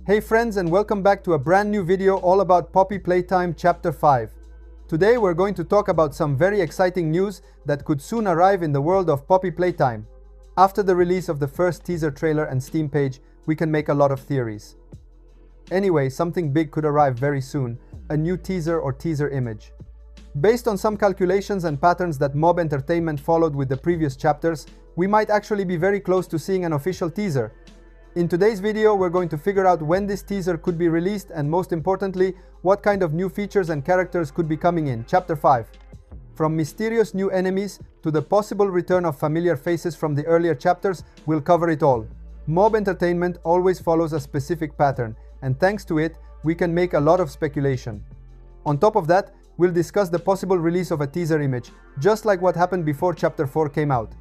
Hey friends, and welcome back to a brand new video all about Poppy Playtime Chapter 5. Today we're going to talk about some very exciting news that could soon arrive in the world of Poppy Playtime. After the release of the first teaser trailer and Steam page, we can make a lot of theories. Anyway, something big could arrive very soon, a new teaser or teaser image. Based on some calculations and patterns that Mob Entertainment followed with the previous chapters, we might actually be very close to seeing an official teaser. In today's video, we're going to figure out when this teaser could be released and, most importantly, what kind of new features and characters could be coming in Chapter 5. From mysterious new enemies to the possible return of familiar faces from the earlier chapters, we'll cover it all. Mob Entertainment always follows a specific pattern, and thanks to it, we can make a lot of speculation. On top of that, we'll discuss the possible release of a teaser image, just like what happened before Chapter 4 came out.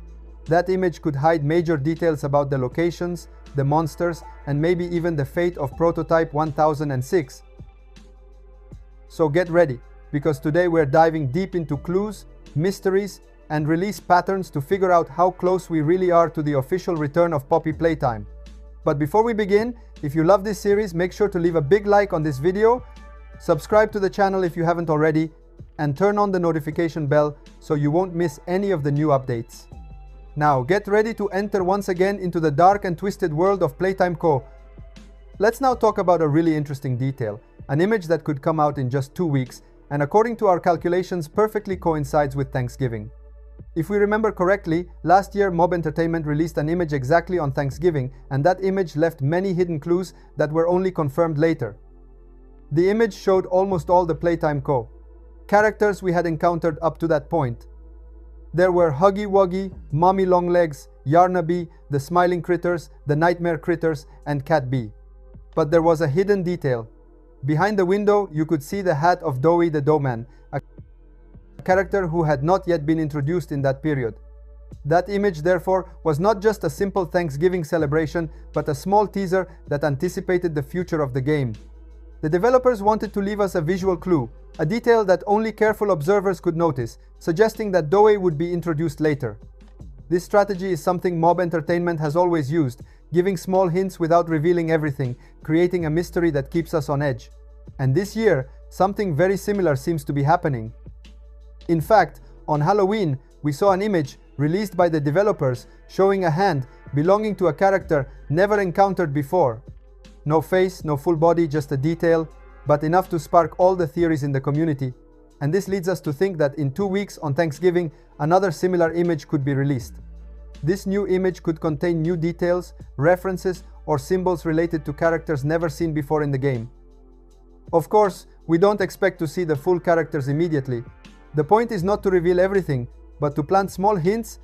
That image could hide major details about the locations, the monsters, and maybe even the fate of Prototype 1006. So get ready, because today we're diving deep into clues, mysteries, and release patterns to figure out how close we really are to the official return of Poppy Playtime. But before we begin, if you love this series, make sure to leave a big like on this video, subscribe to the channel if you haven't already, and turn on the notification bell so you won't miss any of the new updates. Now, get ready to enter once again into the dark and twisted world of Playtime Co. Let's now talk about a really interesting detail, an image that could come out in just 2 weeks, and according to our calculations perfectly coincides with Thanksgiving. If we remember correctly, last year Mob Entertainment released an image exactly on Thanksgiving, and that image left many hidden clues that were only confirmed later. The image showed almost all the Playtime Co. characters we had encountered up to that point. There were Huggy Wuggy, Mommy Longlegs, Yarnaby, the Smiling Critters, the Nightmare Critters, and Cat Bee. But there was a hidden detail. Behind the window, you could see the hat of Doughy the Doughman, a character who had not yet been introduced in that period. That image, therefore, was not just a simple Thanksgiving celebration, but a small teaser that anticipated the future of the game. The developers wanted to leave us a visual clue, a detail that only careful observers could notice, suggesting that Doughy would be introduced later. This strategy is something Mob Entertainment has always used, giving small hints without revealing everything, creating a mystery that keeps us on edge. And this year, something very similar seems to be happening. In fact, on Halloween, we saw an image released by the developers showing a hand belonging to a character never encountered before. No face, no full body, just a detail, but enough to spark all the theories in the community. And this leads us to think that in 2 weeks on Thanksgiving, another similar image could be released. This new image could contain new details, references, or symbols related to characters never seen before in the game. Of course, we don't expect to see the full characters immediately. The point is not to reveal everything, but to plant small hints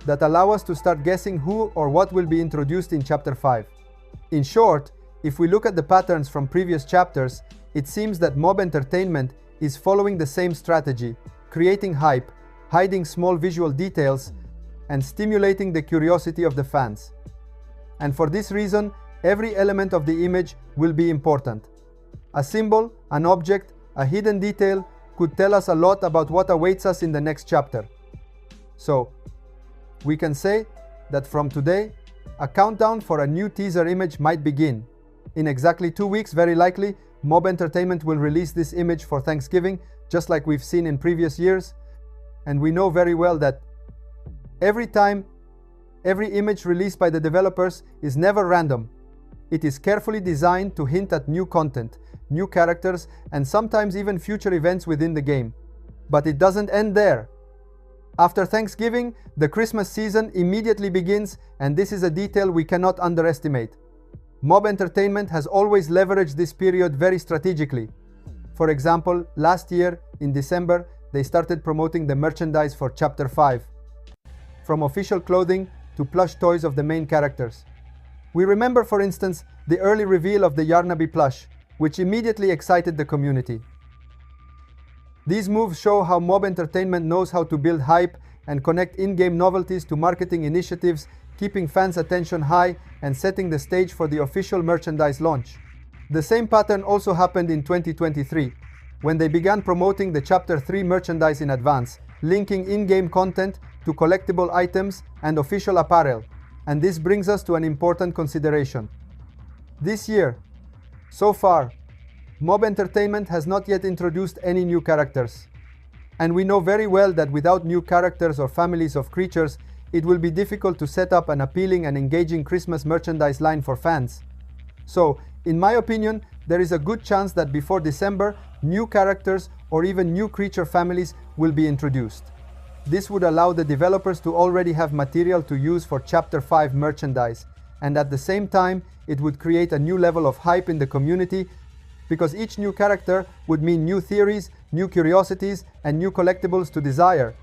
that allow us to start guessing who or what will be introduced in Chapter 5. In short, if we look at the patterns from previous chapters, it seems that Mob Entertainment is following the same strategy, creating hype, hiding small visual details, and stimulating the curiosity of the fans. And for this reason, every element of the image will be important. A symbol, an object, a hidden detail could tell us a lot about what awaits us in the next chapter. So, we can say that from today, a countdown for a new teaser image might begin. In exactly 2 weeks, very likely, Mob Entertainment will release this image for Thanksgiving, just like we've seen in previous years. And we know very well that every image released by the developers is never random. It is carefully designed to hint at new content, new characters, and sometimes even future events within the game. But it doesn't end there. After Thanksgiving, the Christmas season immediately begins, and this is a detail we cannot underestimate. Mob Entertainment has always leveraged this period very strategically. For example, last year, in December, they started promoting the merchandise for Chapter 5. From official clothing to plush toys of the main characters. We remember, for instance, the early reveal of the Yarnaby plush, which immediately excited the community. These moves show how Mob Entertainment knows how to build hype and connect in-game novelties to marketing initiatives, keeping fans' attention high and setting the stage for the official merchandise launch. The same pattern also happened in 2023, when they began promoting the Chapter 3 merchandise in advance, linking in-game content to collectible items and official apparel. And this brings us to an important consideration. This year, so far, Mob Entertainment has not yet introduced any new characters. And we know very well that without new characters or families of creatures, it will be difficult to set up an appealing and engaging Christmas merchandise line for fans. So, in my opinion, there is a good chance that before December, new characters or even new creature families will be introduced. This would allow the developers to already have material to use for Chapter 5 merchandise, and at the same time, it would create a new level of hype in the community because each new character would mean new theories, new curiosities, and new collectibles to desire.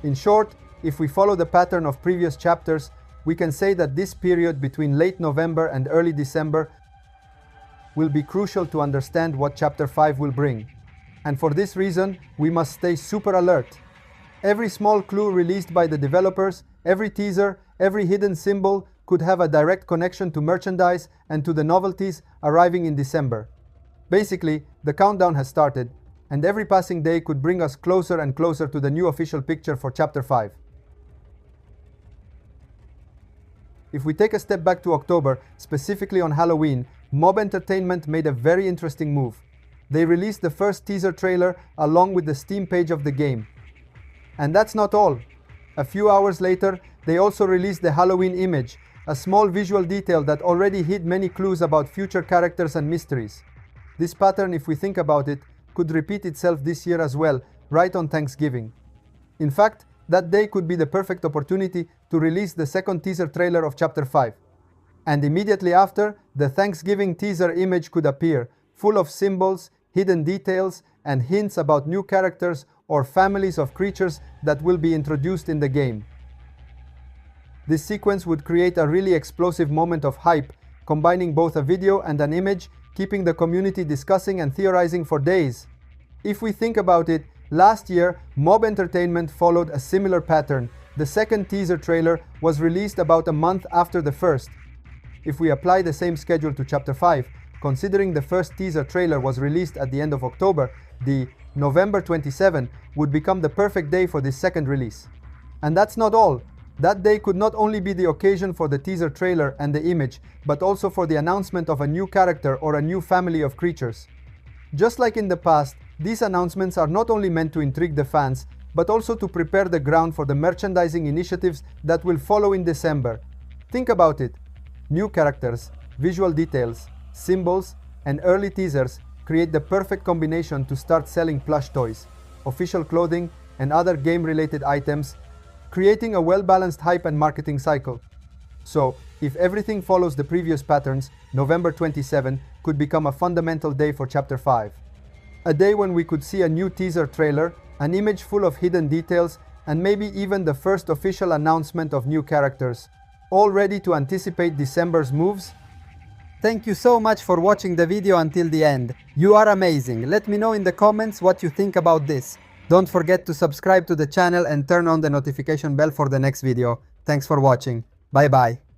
In short, if we follow the pattern of previous chapters, we can say that this period between late November and early December will be crucial to understand what Chapter 5 will bring. And for this reason, we must stay super alert. Every small clue released by the developers, every teaser, every hidden symbol could have a direct connection to merchandise and to the novelties arriving in December. Basically, the countdown has started, and every passing day could bring us closer and closer to the new official picture for Chapter 5. If we take a step back to October, specifically on Halloween, Mob Entertainment made a very interesting move. They released the first teaser trailer along with the Steam page of the game. And that's not all. A few hours later, they also released the Halloween image, a small visual detail that already hid many clues about future characters and mysteries. This pattern, if we think about it, could repeat itself this year as well, right on Thanksgiving. In fact, that day could be the perfect opportunity to release the second teaser trailer of Chapter 5. And immediately after, the Thanksgiving teaser image could appear, full of symbols, hidden details, and hints about new characters or families of creatures that will be introduced in the game. This sequence would create a really explosive moment of hype, combining both a video and an image, keeping the community discussing and theorizing for days. If we think about it, last year, Mob Entertainment followed a similar pattern. The second teaser trailer was released about a month after the first. If we apply the same schedule to Chapter 5, considering the first teaser trailer was released at the end of October, the November 27 would become the perfect day for this second release. And that's not all. That day could not only be the occasion for the teaser trailer and the image, but also for the announcement of a new character or a new family of creatures. Just like in the past, these announcements are not only meant to intrigue the fans, but also to prepare the ground for the merchandising initiatives that will follow in December. Think about it. New characters, visual details, symbols, and early teasers create the perfect combination to start selling plush toys, official clothing, and other game-related items, creating a well-balanced hype and marketing cycle. So, if everything follows the previous patterns, November 27 could become a fundamental day for Chapter 5. A day when we could see a new teaser trailer, an image full of hidden details, and maybe even the first official announcement of new characters. All ready to anticipate December's moves? Thank you so much for watching the video until the end. You are amazing. Let me know in the comments what you think about this. Don't forget to subscribe to the channel and turn on the notification bell for the next video. Thanks for watching. Bye bye.